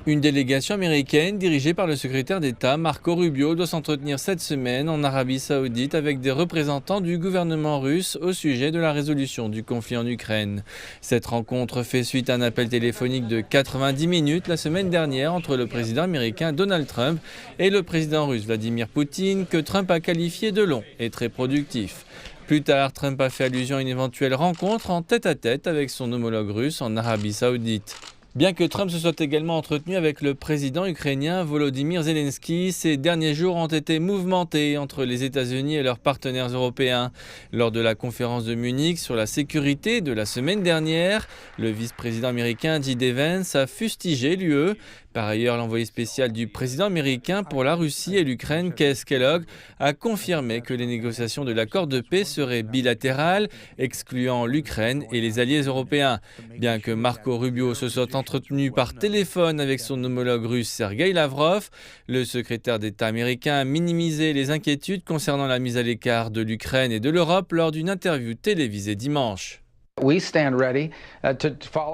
Une délégation américaine dirigée par le secrétaire d'État Marco Rubio doit s'entretenir cette semaine en Arabie Saoudite avec des représentants du gouvernement russe au sujet de la résolution du conflit en Ukraine. Cette rencontre fait suite à un appel téléphonique de 90 minutes la semaine dernière entre le président américain Donald Trump et le président russe Vladimir Poutine, que Trump a qualifié de long et très productif. Plus tard, Trump a fait allusion à une éventuelle rencontre en tête-à-tête avec son homologue russe en Arabie Saoudite. Bien que Trump se soit également entretenu avec le président ukrainien Volodymyr Zelensky, ces derniers jours ont été mouvementés entre les États-Unis et leurs partenaires européens. Lors de la conférence de Munich sur la sécurité de la semaine dernière, le vice-président américain J.D. Vance a fustigé l'UE. Par ailleurs, l'envoyé spécial du président américain pour la Russie et l'Ukraine, Keith Kellogg, a confirmé que les négociations de l'accord de paix seraient bilatérales, excluant l'Ukraine et les alliés européens. Bien que Marco Rubio se soit entretenu par téléphone avec son homologue russe Sergueï Lavrov, le secrétaire d'État américain a minimisé les inquiétudes concernant la mise à l'écart de l'Ukraine et de l'Europe lors d'une interview télévisée dimanche.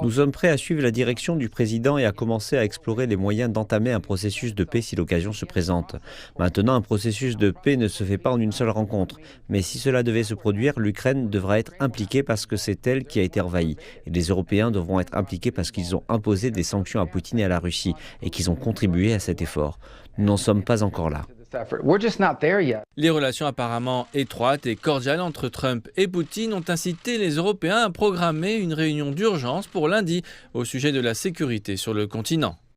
Nous sommes prêts à suivre la direction du président et à commencer à explorer les moyens d'entamer un processus de paix si l'occasion se présente. Maintenant, un processus de paix ne se fait pas en une seule rencontre. Mais si cela devait se produire, l'Ukraine devra être impliquée parce que c'est elle qui a été envahie. Et les Européens devront être impliqués parce qu'ils ont imposé des sanctions à Poutine et à la Russie et qu'ils ont contribué à cet effort. Nous n'en sommes pas encore là. Les relations apparemment étroites et cordiales entre Trump et Poutine ont incité les Européens à programmer une réunion d'urgence pour lundi au sujet de la sécurité sur le continent.